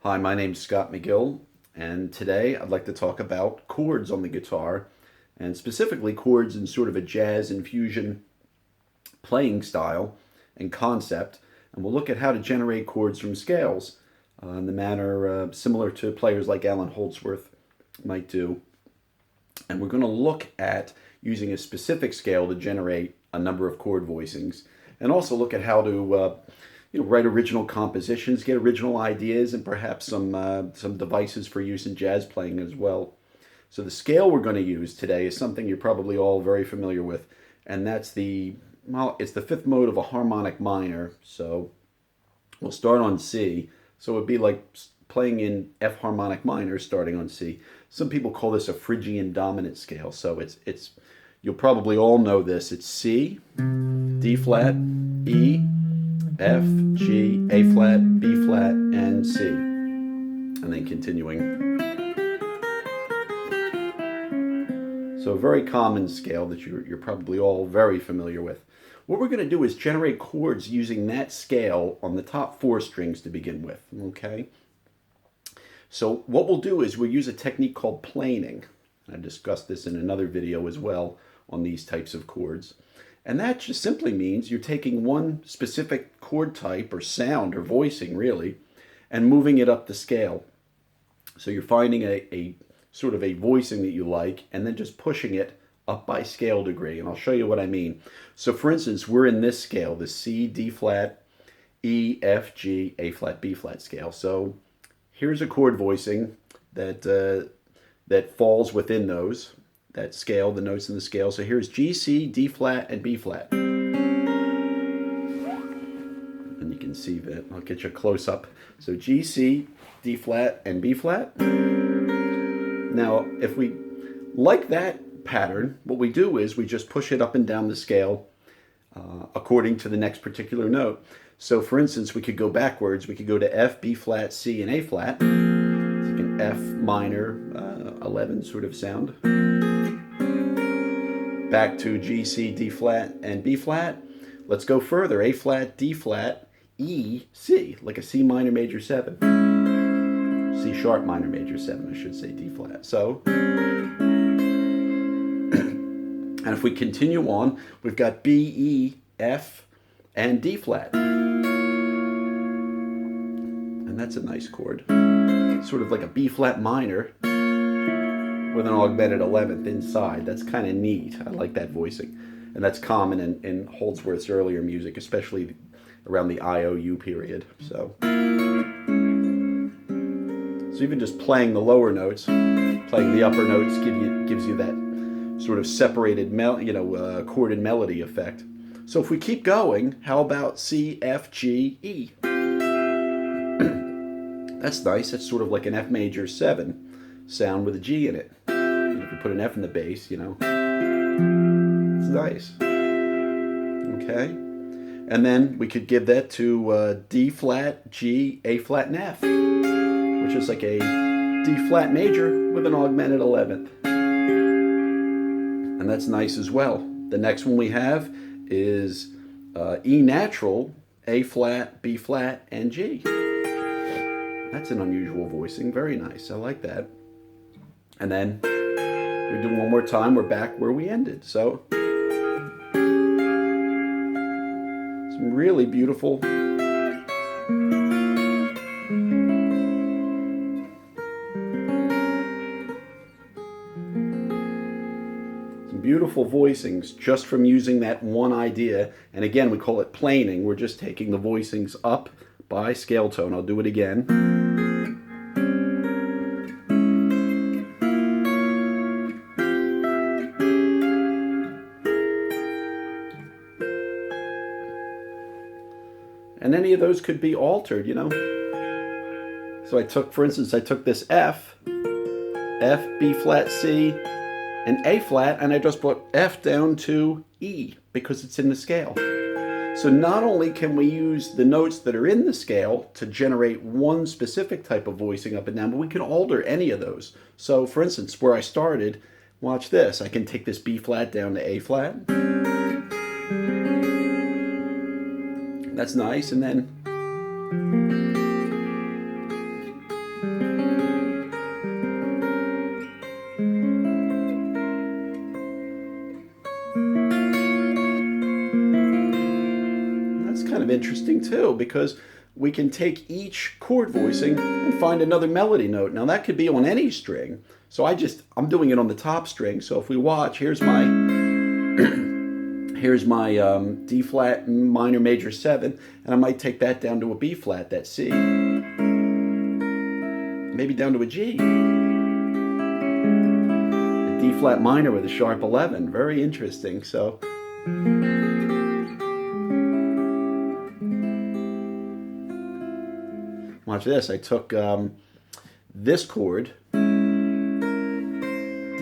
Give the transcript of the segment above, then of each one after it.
Hi, my name's Scott McGill, and today I'd like to talk about chords on the guitar, and specifically chords in sort of a jazz and fusion playing style and concept. And we'll look at how to generate chords from scales in the manner similar to players like Allan Holdsworth might do. And we're going to look at using a specific scale to generate a number of chord voicings, and also look at how to write original compositions, get original ideas, and perhaps some devices for use in jazz playing as well. So the scale we're going to use today is something you're probably all very familiar with, and that's it's the fifth mode of a harmonic minor. So we'll start on C. So it'd be like playing in F harmonic minor starting on C. Some people call this a Phrygian Dominant Scale. So it's you'll probably all know this. It's C, D flat, E, F, G, A flat, B flat, and C. And then continuing. So a very common scale that you're probably all very familiar with. What we're going to do is generate chords using that scale on the top four strings to begin with, okay? So what we'll do is we'll use a technique called planing. I discussed this in another video as well on these types of chords. And that just simply means you're taking one specific chord type or sound or voicing really and moving it up the scale. So you're finding a sort of a voicing that you like and then just pushing it up by scale degree. And I'll show you what I mean. So for instance, we're in this scale, the C, D flat, E, F, G, A flat, B flat scale. So here's a chord voicing that falls within that scale, the notes in the scale. So here's G, C, D flat, and B flat. And you can see that. I'll get you a close up. So G, C, D flat, and B flat. Now, if we like that pattern, what we do is we just push it up and down the scale according to the next particular note. So for instance, we could go backwards. We could go to F, B flat, C, and A flat. It's like an F minor 11 sort of sound. Back to G, C, D flat, and B flat. Let's go further. A flat, D flat, E, C, like a C minor major 7. C sharp minor major 7, I should say, D flat. So, and if we continue on, we've got B, E, F, and D flat. And that's a nice chord. Sort of like a B flat minor with an augmented 11th inside. That's kind of neat. I like that voicing. And that's common in Holdsworth's earlier music, especially around the IOU period. So even just playing the lower notes, playing the upper notes gives you that sort of separated chord and melody effect. So if we keep going, how about C, F, G, E? That's nice. That's sort of like an F major 7 sound with a G in it. And if you put an F in the bass, it's nice. Okay. And then we could give that to D flat, G, A flat, and F, which is like a D flat major with an augmented 11th. And that's nice as well. The next one we have is E natural, A flat, B flat, and G. That's an unusual voicing. Very nice. I like that. And then we do one more time. We're back where we ended. So some really beautiful voicings just from using that one idea. And again, we call it planing. We're just taking the voicings up by scale tone. I'll do it again. And any of those could be altered, So for instance, I took this F, B flat, C, and A flat, and I just brought F down to E because it's in the scale. So not only can we use the notes that are in the scale to generate one specific type of voicing up and down, but we can alter any of those. So for instance, where I started, watch this. I can take this B flat down to A flat. That's nice. And then interesting too, because we can take each chord voicing and find another melody note. Now that could be on any string. So I'm doing it on the top string. So if we watch, here's my D flat minor major 7, and I might take that down to a B flat, that C. Maybe down to a G. A D flat minor with a sharp 11. Very interesting. So watch this. I took this chord, D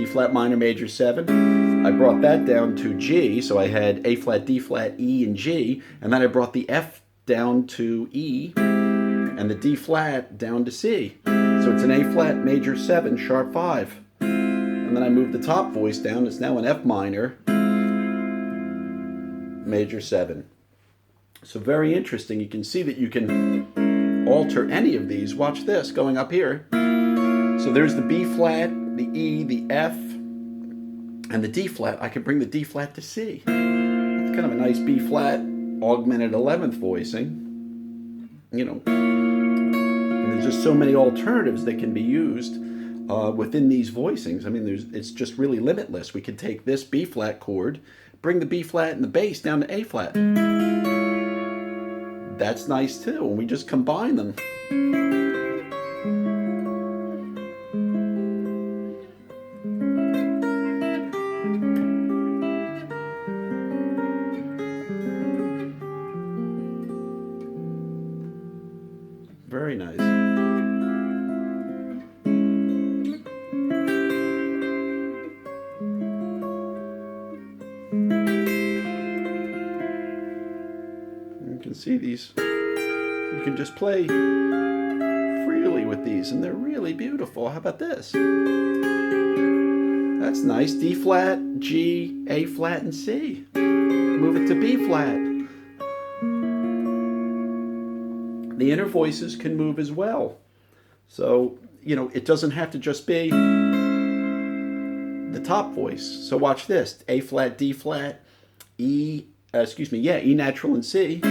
flat minor major 7. I brought that down to G, so I had A flat, D flat, E, and G, and then I brought the F down to E, and the D flat down to C. So it's an A flat major 7, sharp 5. And then I moved the top voice down. It's now an F minor major 7. So very interesting. You can see that you can alter any of these. Watch this, going up here. So there's the B flat, the E, the F, and the D flat. I could bring the D flat to C. That's kind of a nice B flat augmented 11th voicing. You know, and there's just so many alternatives that can be used within these voicings. I mean, it's just really limitless. We could take this B flat chord, bring the B flat and the bass down to A flat. That's nice too, and we just combine them. Very nice. You can see these. You can just play freely with these, and they're really beautiful. How about this? That's nice. D flat, G, A flat, and C. Move it to B flat. The inner voices can move as well. So, you know, it doesn't have to just be the top voice. So watch this. A flat, D flat, E natural and C.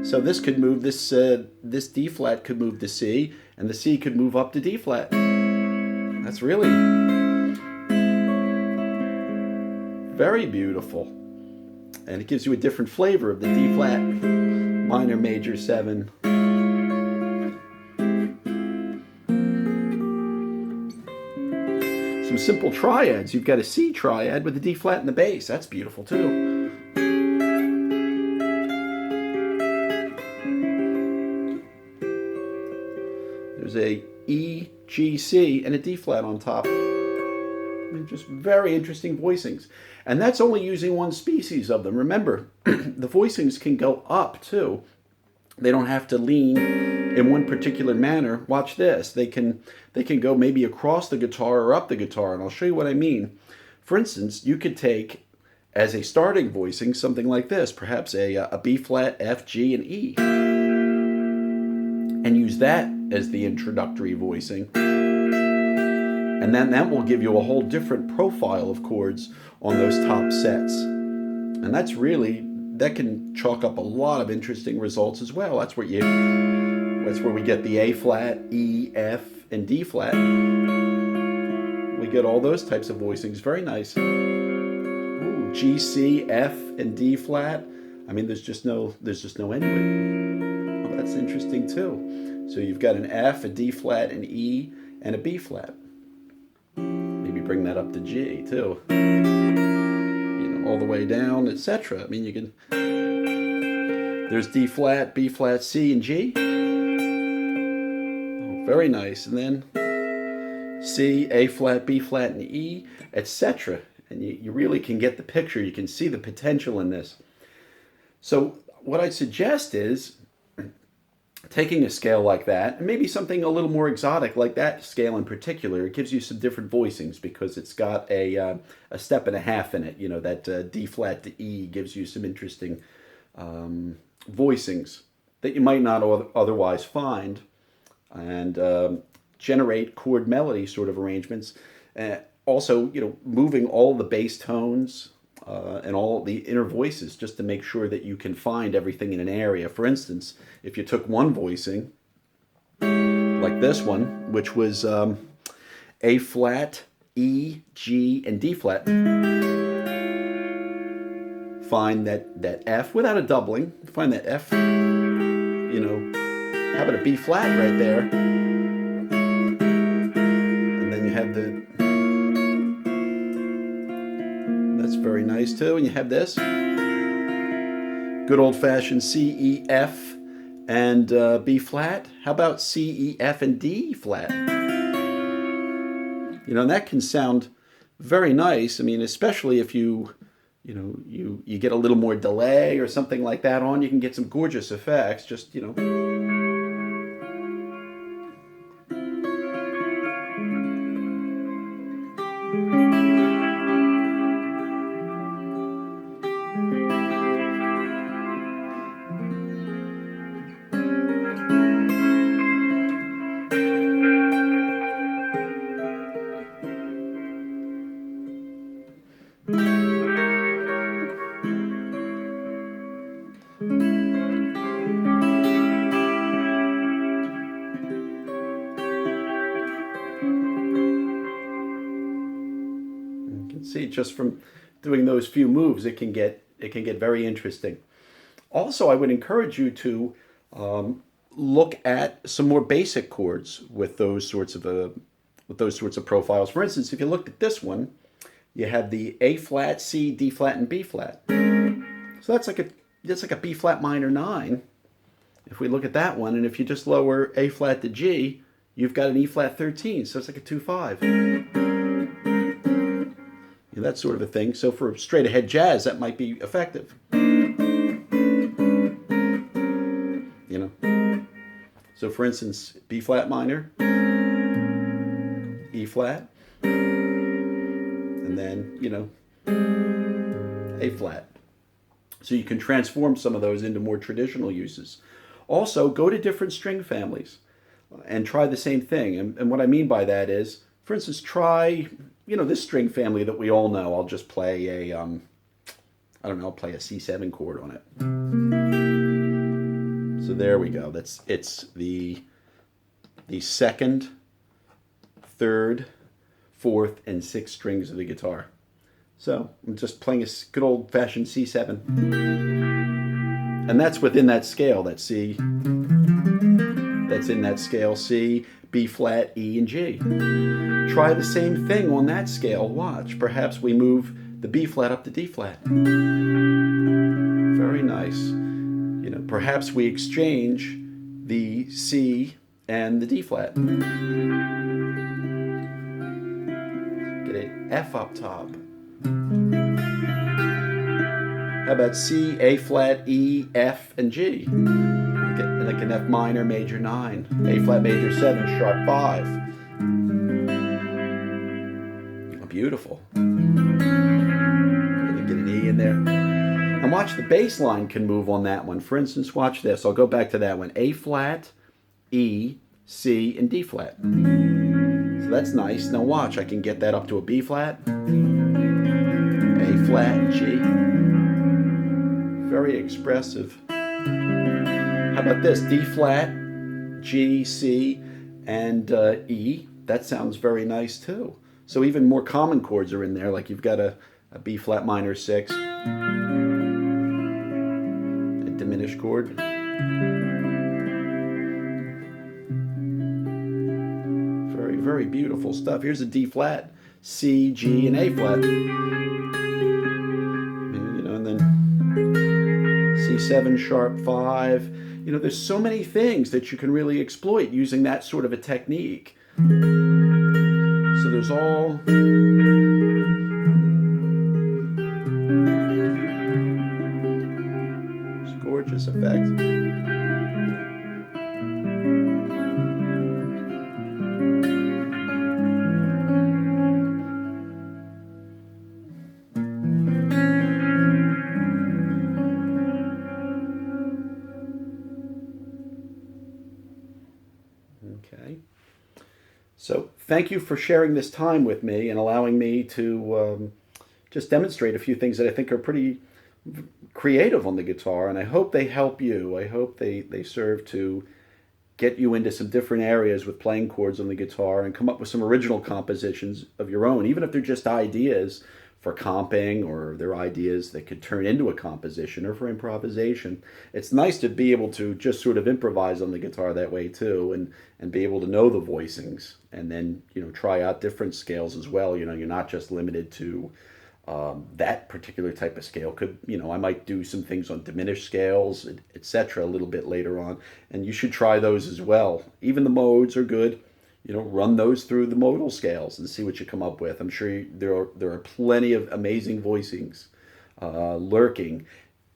So this could move this D flat could move to C, and the C could move up to D flat. That's really very beautiful. And it gives you a different flavor of the D flat minor major 7. Some simple triads. You've got a C triad with the D flat and the bass. That's beautiful too. There's a E, G, C, and a D flat on top. Just very interesting voicings. And that's only using one species of them. Remember, the voicings can go up too. They don't have to lean in one particular manner. Watch this. They can go maybe across the guitar or up the guitar, and I'll show you what I mean. For instance, you could take as a starting voicing something like this, perhaps a B flat, F, G, and E, and use that as the introductory voicing. And then that will give you a whole different profile of chords on those top sets. And that can chalk up a lot of interesting results as well. That's where we get the A flat, E, F, and D flat. We get all those types of voicings. Very nice. Ooh, G, C, F, and D flat. I mean, there's just no end to it. Well, that's interesting too. So you've got an F, a D flat, an E, and a B flat. Maybe bring that up to G too. You know, all the way down, etc. I mean, you can. There's D flat, B flat, C, and G. Oh, very nice. And then C, A flat, B flat, and E, etc. And you really can get the picture. You can see the potential in this. So what I'd suggest is taking a scale like that, and maybe something a little more exotic like that scale in particular. It gives you some different voicings because it's got a step and a half in it. You know, that D flat to E gives you some interesting voicings that you might not otherwise find, and generate chord melody sort of arrangements. Also, you know, moving all the bass tones and all the inner voices, just to make sure that you can find everything in an area. For instance, if you took one voicing, like this one, which was A flat, E, G, and D flat, find that F without a doubling, find that F, how about a B flat right there? And then you have that's very nice too. And you have this good old-fashioned C, E, F, and B flat. How about C, E, F, and D flat? And that can sound very nice. I mean, especially if you get a little more delay or something like that on, you can get some gorgeous effects. Just, see, just from doing those few moves, it can get very interesting. Also, I would encourage you to look at some more basic chords with those sorts of profiles. For instance, if you look at this one, you have the A flat, C, D flat, and B flat. So that's like a B flat minor 9. If we look at that one, and if you just lower A flat to G, you've got an E flat 13. So it's like a 2-5. That sort of a thing. So for straight ahead jazz, that might be effective. So for instance, B flat minor, E flat, and then, A flat. So you can transform some of those into more traditional uses. Also, go to different string families and try the same thing. And what I mean by that is, for instance, try, this string family that we all know. I'll just play I'll play a C7 chord on it. So there we go. It's the second, third, fourth, and sixth strings of the guitar. So I'm just playing a good old-fashioned C7. And that's within that scale, that C. That's in that scale, C, B flat, E, and G. Try the same thing on that scale. Watch. Perhaps we move the B flat up to D flat. Very nice. Perhaps we exchange the C and the D flat. Get an F up top. How about C, A flat, E, F, and G? Like an F minor major 9, A flat major 7, sharp 5. Oh, beautiful. Get an E in there. And watch, the bass line can move on that one. For instance, watch this. I'll go back to that one. A flat, E, C, and D flat. So that's nice. Now watch, I can get that up to a B flat, A flat, G. Very expressive. How about this? D flat, G, C, and E. That sounds very nice too. So even more common chords are in there, like you've got a B flat minor 6, a diminished chord. Very, very beautiful stuff. Here's a D flat, C, G, and A flat. And then C7 sharp 5. There's so many things that you can really exploit using that sort of a technique. So there's all... It's a gorgeous effect. Okay. So thank you for sharing this time with me and allowing me to just demonstrate a few things that I think are pretty creative on the guitar, and I hope they help you. I hope they serve to get you into some different areas with playing chords on the guitar and come up with some original compositions of your own, even if they're just ideas for comping or they're ideas that could turn into a composition or for improvisation. It's nice to be able to just sort of improvise on the guitar that way too, and be able to know the voicings and then, try out different scales as well. You're not just limited to that particular type of scale. I might do some things on diminished scales, etc. a little bit later on, and you should try those as well. Even the modes are good. Run those through the modal scales and see what you come up with. I'm sure there are plenty of amazing voicings lurking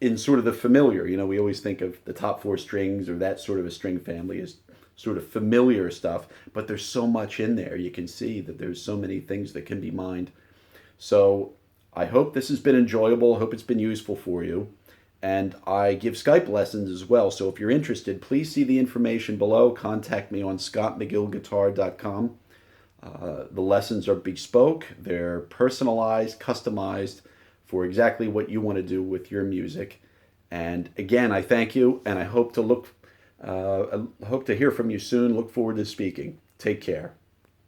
in sort of the familiar. We always think of the top four strings or that sort of a string family as sort of familiar stuff, but there's so much in there. You can see that there's so many things that can be mined. So I hope this has been enjoyable. I hope it's been useful for you. And I give Skype lessons as well. So if you're interested, please see the information below. Contact me on scottmcgillguitar.com. The lessons are bespoke. They're personalized, customized for exactly what you want to do with your music. And again, I thank you, and I hope to hear from you soon. Look forward to speaking. Take care.